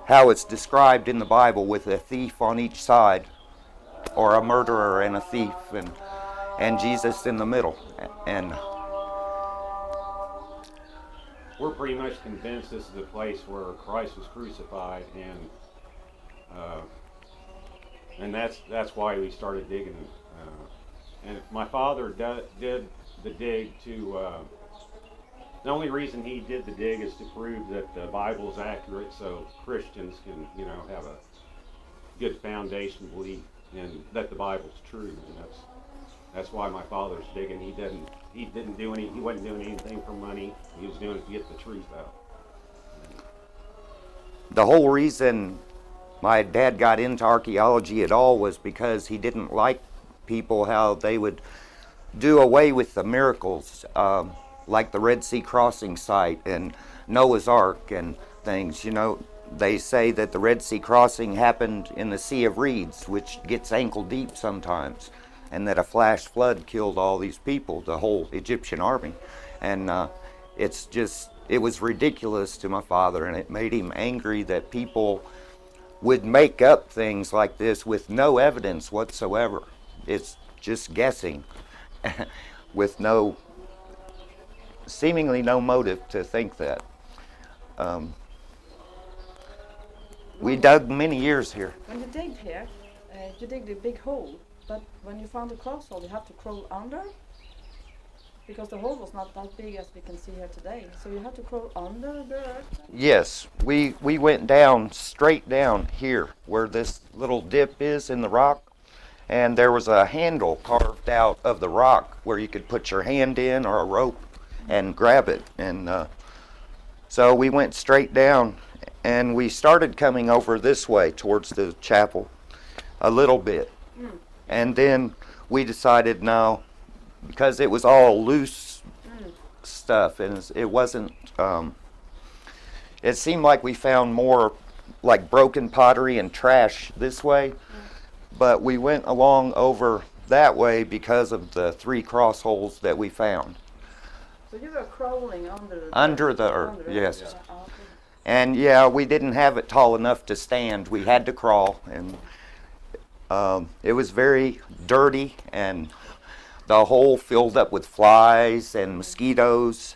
how it's described in the Bible, with a thief on each side, or a murderer and a thief, and Jesus in the middle. And we're pretty much convinced this is the place where Christ was crucified, and that's why we started digging. And my father did the dig to. The only reason he did the dig is to prove that the Bible is accurate, so Christians can, have a good foundation to believe in that the Bible's true. And that's why my father's digging. He wasn't doing anything for money. He was doing it to get the truth out. The whole reason my dad got into archaeology at all was because he didn't like people, how they would do away with the miracles, like the Red Sea crossing site and Noah's Ark and things. They say that the Red Sea crossing happened in the Sea of Reeds, which gets ankle deep sometimes, and that a flash flood killed all these people, the whole Egyptian army. And it was ridiculous to my father, and it made him angry that people would make up things like this with no evidence whatsoever. It's just guessing. with seemingly no motive to think that. We dug many years here. When you dig here, you dig the big hole, but when you found the cross hole, you have to crawl under because the hole was not that big as we can see here today. So you have to crawl under the earth. Yes, we went down, straight down here where this little dip is in the rock, and there was a handle carved out of the rock where you could put your hand in or a rope and grab it. And so we went straight down, and we started coming over this way towards the chapel a little bit. And then we decided no, because it was all loose stuff, and it wasn't, it seemed like we found more like broken pottery and trash this way, but we went along over that way because of the 3 cross holes that we found. So you were crawling Under the earth, yes. Yeah. Oh, okay. And yeah, we didn't have it tall enough to stand. We had to crawl, and it was very dirty, and the hole filled up with flies and mosquitoes,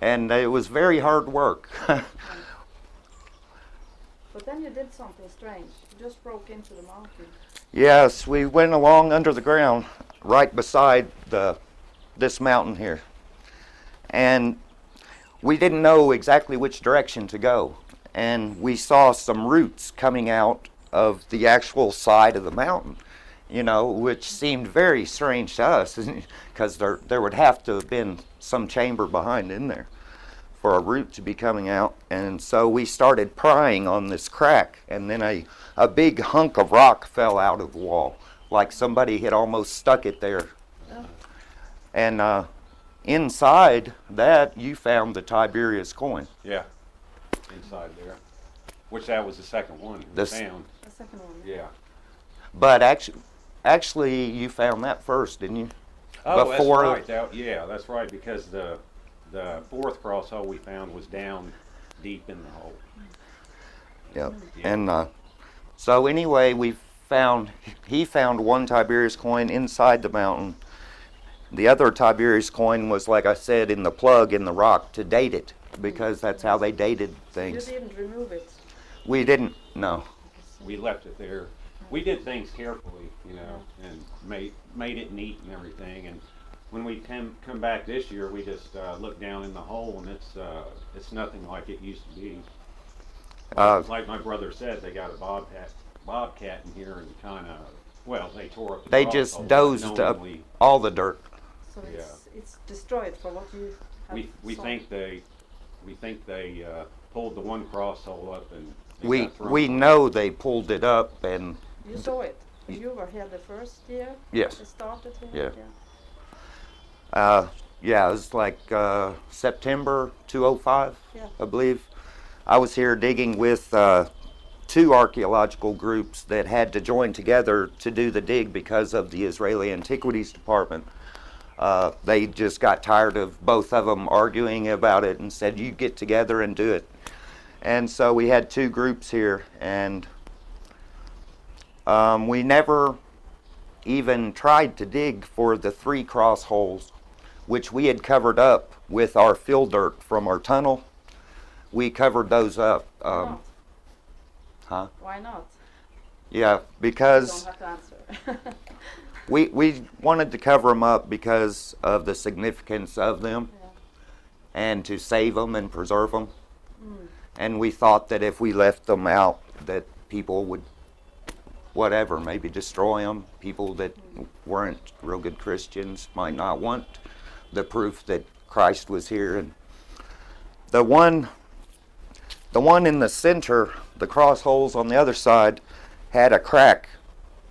and it was very hard work. But then you did something strange. You just broke into the mountain. Yes, we went along under the ground right beside this mountain here. And we didn't know exactly which direction to go. And we saw some roots coming out of the actual side of the mountain, you know, which seemed very strange to us because there would have to have been some chamber behind in there for a root to be coming out. And so we started prying on this crack, and then a big hunk of rock fell out of the wall, like somebody had almost stuck it there. Oh. And inside that, you found the Tiberius coin. Yeah, inside there. Which that was the second one we This- found. The second one. Yeah. But actually, you found that first, didn't you? Oh, Before- that's right. Yeah, that's right. Because the 4th cross hole we found was down deep in the hole. Yep. Yeah. And so anyway, he found one Tiberius coin inside the mountain. The other Tiberius coin was, like I said, in the plug in the rock to date it, because that's how they dated You things. didn't remove it. We didn't, no. We left it there. We did things carefully, you know, and made it neat and everything. And when we come back this year, we just looked down in the hole, and it's nothing like it used to be. Like my brother said, they got a bobcat in here, and kind of, well, they tore up the They cross just hole, dozed up knowingly. all the dirt. So it's destroyed for what you have We saw. think they pulled the one cross hole up, and it We got thrown we away. know they pulled it up, and You saw it. You were here the first year. yes. It started here. Yeah. Yeah, it was like September 2005, Yeah. I believe. I was here digging with 2 archaeological groups that had to join together to do the dig because of the Israeli Antiquities Department. They just got tired of both of them arguing about it and said, you get together and do it. And so we had 2 groups here, and we never even tried to dig for the 3 cross holes, which we had covered up with our fill dirt from our tunnel. We covered those up. Why not? Huh? Why not? Yeah, You because don't have to answer. we wanted to cover them up because of the significance of them, Yeah. and to save them and preserve them. And we thought that if we left them out, that people would, whatever, maybe destroy them. People that weren't real good Christians might not want the proof that Christ was here. And the one in the center, the cross holes on the other side, had a crack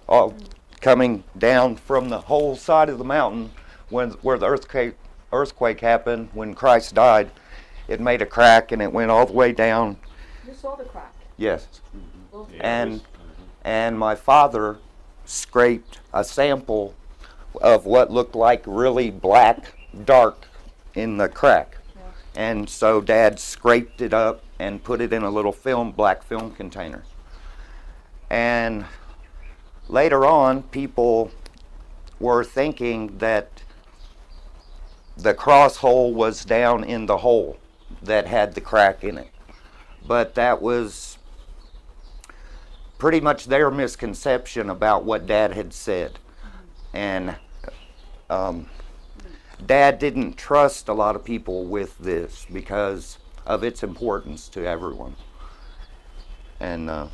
all coming down from the whole side of the mountain where the earthquake happened when Christ died. It made a crack, and it went all the way down. You saw the crack. Yes. Well, Yeah, it And was- and my father scraped a sample of what looked like really black, dark in the crack. Yeah. And so Dad scraped it up and put it in a little black film container. And later on, people were thinking that the cross hole was down in the hole that had the crack in it. But that was pretty much their misconception about what Dad had said. And Dad didn't trust a lot of people with this because of its importance to everyone. And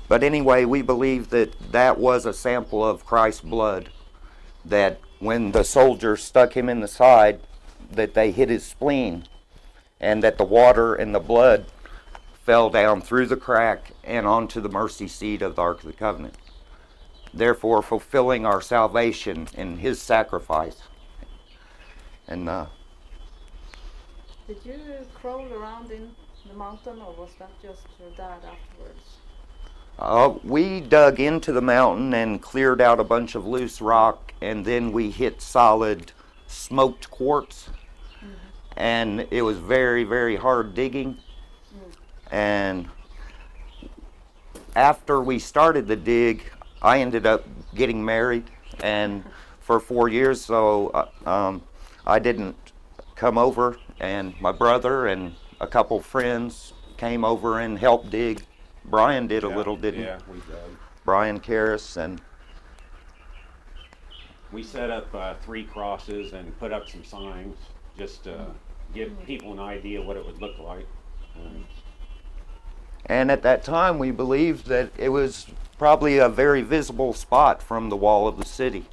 but anyway, we believe that that was a sample of Christ's blood, that when the soldiers stuck him in the side, that they hit his spleen, and that the water and the blood fell down through the crack and onto the mercy seat of the Ark of the Covenant, therefore fulfilling our salvation in his sacrifice. And Did you crawl around in the mountain, or was that just your dad afterwards? we dug into the mountain and cleared out a bunch of loose rock, and then we hit solid smoked quartz. And it was very, very hard digging. And after we started the dig, I ended up getting married, and for 4 years, so I didn't come over, and my brother and a couple friends came over and helped dig. Brian did a little, didn't he? Yeah, we did. Brian Karras, and We set up 3 crosses and put up some signs just to give people an idea what it would look like. and at that time we believed that it was probably a very visible spot from the wall of the city,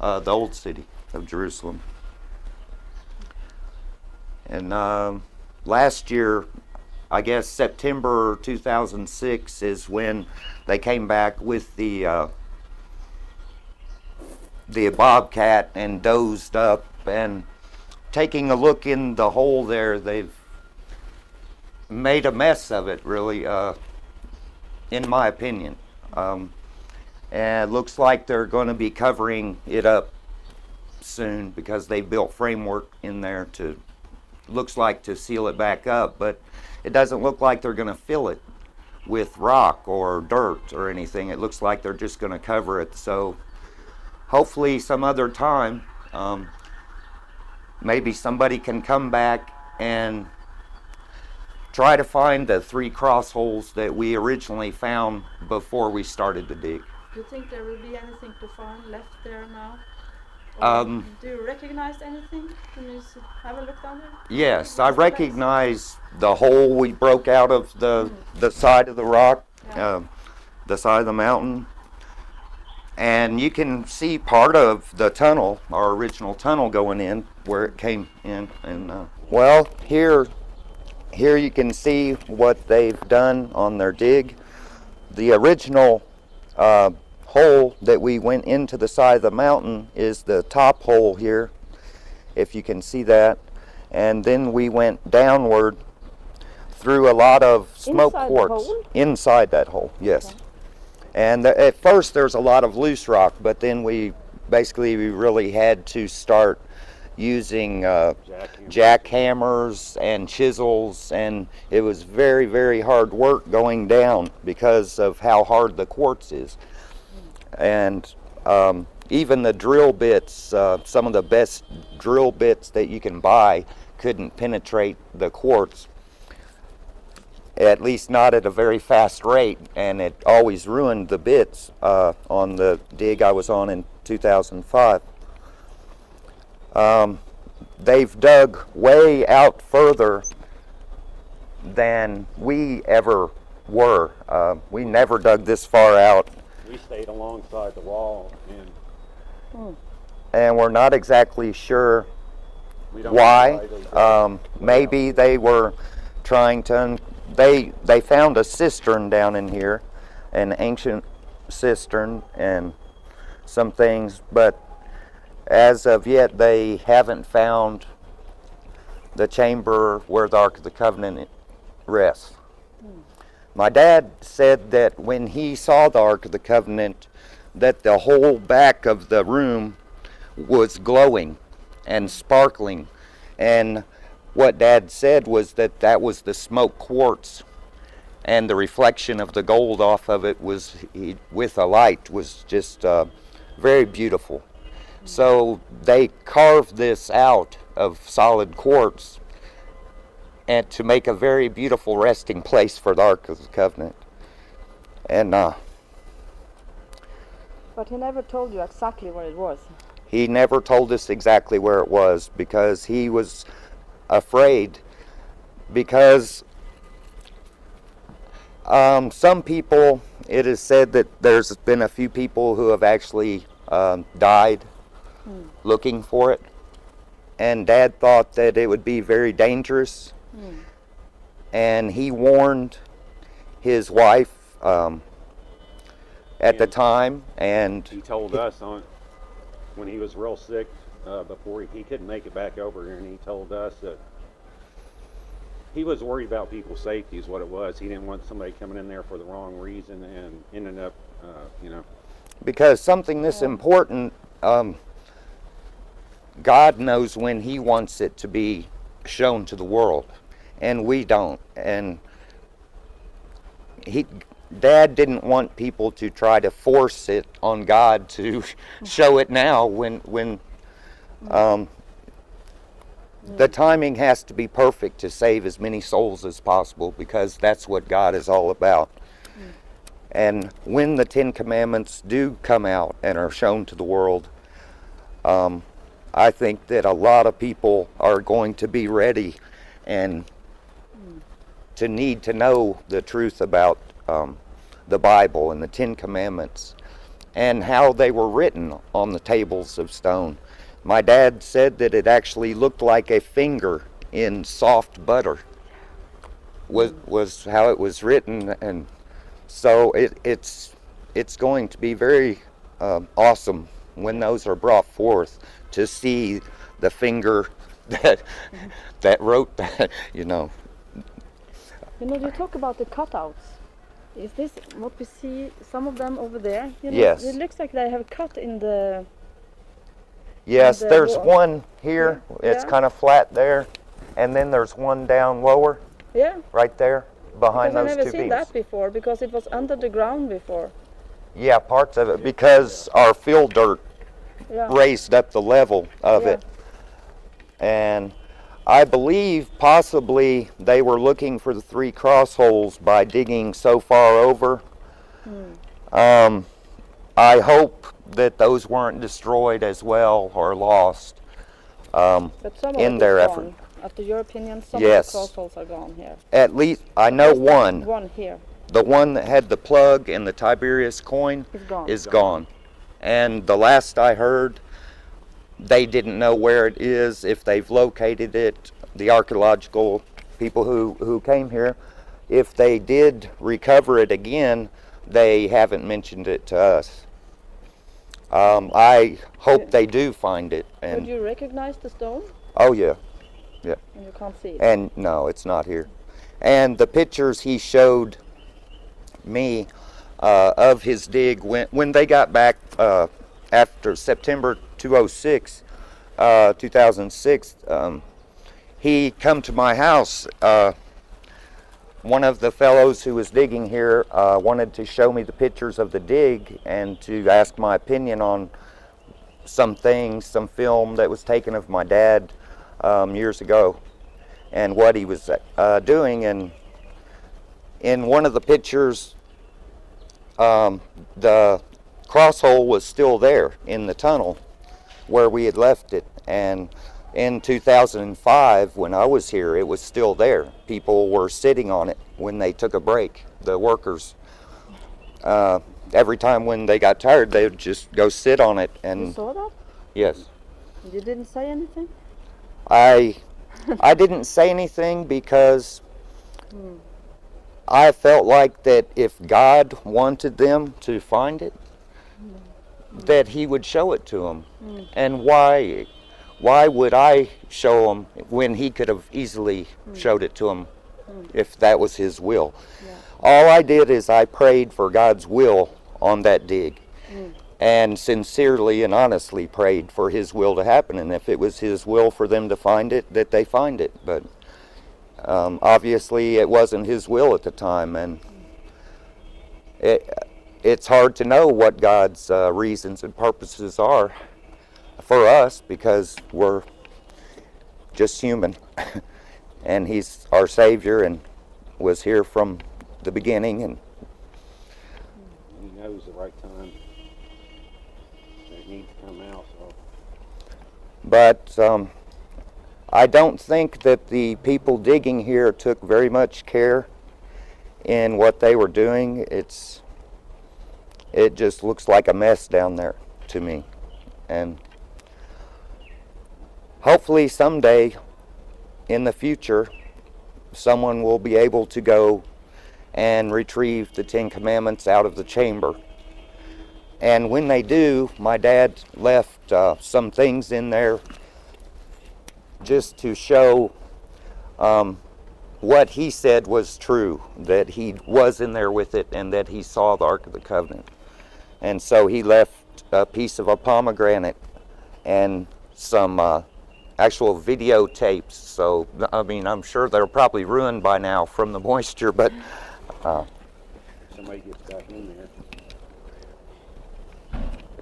the old city of Jerusalem. And last year, I guess September 2006 is when they came back with the bobcat and dozed up, and taking a look in the hole there, they've made a mess of it, really, in my opinion. And it looks like they're going to be covering it up soon because they built framework in there to, looks like, to seal it back up, but it doesn't look like they're going to fill it with rock or dirt or anything. It looks like they're just going to cover it. So hopefully some other time, maybe somebody can come back and try to find the 3 cross holes that we originally found before we started the dig. Do you think there will be anything to find left there now? Or do you recognize anything? Can you have a look down there? Yes, I recognize the hole we broke out of the side of the rock, the side of the mountain. And you can see part of the tunnel, our original tunnel going in, where it came in. And well, here you can see what they've done on their dig. The original hole that we went into the side of the mountain is the top hole here, if you can see that. And then we went downward through a lot of smoke quartz. Inside that hole, yes. Okay. And at first there's a lot of loose rock, but then we really had to start using jackhammers and chisels, and it was very, very hard work going down because of how hard the quartz is. And even the drill bits, some of the best drill bits that you can buy couldn't penetrate the quartz, at least not at a very fast rate, and it always ruined the bits on the dig I was on in 2005. They've dug way out further than we ever were. We never dug this far out. We stayed alongside the wall, and we're not exactly sure why. Maybe they were trying to, they found a cistern down in here, an ancient cistern and some things, but as of yet they haven't found the chamber where the Ark of the Covenant rests. My dad said that when he saw the Ark of the Covenant, that the whole back of the room was glowing and sparkling. And what Dad said was that that was the smoke quartz, and the reflection of the gold off of it was, with a light, was just very beautiful. So they carved this out of solid quartz and to make a very beautiful resting place for the Ark of the Covenant. And But he never told you exactly where it was. he never told us exactly where it was because he was afraid, because some people, it is said that there's been a few people who have actually died looking for it, and Dad thought that it would be very dangerous, and he warned his wife at the time, and He told us when he was real sick, before he couldn't make it back over here, and he told us that he was worried about people's safety is what it was. He didn't want somebody coming in there for the wrong reason and ending up, because something this important, God knows when he wants it to be shown to the world, and we don't. And Dad didn't want people to try to force it on God to show it now when the timing has to be perfect to save as many souls as possible, because that's what God is all about. And when the 10 Commandments do come out and are shown to the world, I think that a lot of people are going to be ready and to need to know the truth about the Bible and the 10 Commandments and how they were written on the tables of stone. My dad said that it actually looked like a finger in soft butter was how it was written, and so it's going to be very awesome when those are brought forth to see the finger that wrote that, You know, you talk about the cutouts. Is this what we see? Some of them over there. You know, Yes. It looks like they have cut in the. Yes, And, there's wall. one here. Yeah. It's Yeah. kind of flat there, and then there's one down lower, Yeah. right there, behind Because I those never two seen beams. that before, because it was under the ground before. Yeah, parts of it, because our field dirt Yeah. raised up the level of Yeah. it. And I believe possibly they were looking for the 3 cross holes by digging so far over. I hope that those weren't destroyed as well or lost. But some of In it their is effort. gone. After your opinion, some Yes. of the crossholes are gone here. At least I know Just one. One here The one that had the plug and the Tiberius coin is gone. is gone. And the last I heard, they didn't know where it is, if they've located it. The archaeological people who came here, if they did recover it again, they haven't mentioned it to us. I hope they do find it. Would And you recognize the stone? oh yeah, And you can't see it. and no, it's not here. And the pictures he showed me of his dig when they got back after September 2006, he come to my house. One of the fellows who was digging here wanted to show me the pictures of the dig and to ask my opinion on some things, some film that was taken of my dad years ago and what he was doing. And in one of the pictures, the cross hole was still there in the tunnel where we had left it. And in 2005, when I was here, it was still there. People were sitting on it when they took a break. The workers, every time when they got tired, they would just go sit on it. You And saw that? yes, You didn't say anything? I didn't say anything because I felt like that if God wanted them to find it, that He would show it to them. And why would I show them when He could have easily showed it to them if that was His will? Yeah. All I did is I prayed for God's will on that dig, and sincerely and honestly prayed for His will to happen. And if it was His will for them to find it, that they find it. But obviously it wasn't His will at the time, and it's hard to know what God's reasons and purposes are for us because we're just human. And he's our Savior and was here from the beginning. And He knows the right time that it needs to come out. So. But I don't think that the people digging here took very much care in what they were doing. It just looks like a mess down there to me. And hopefully someday in the future, someone will be able to go and retrieve the Ten Commandments out of the chamber. And when they do, my dad left some things in there just to show what he said was true, that he was in there with it and that he saw the Ark of the Covenant. And so he left a piece of a pomegranate and some actual videotapes. So, I mean, I'm sure they're probably ruined by now from the moisture, but Somebody gets back in there.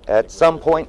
at some point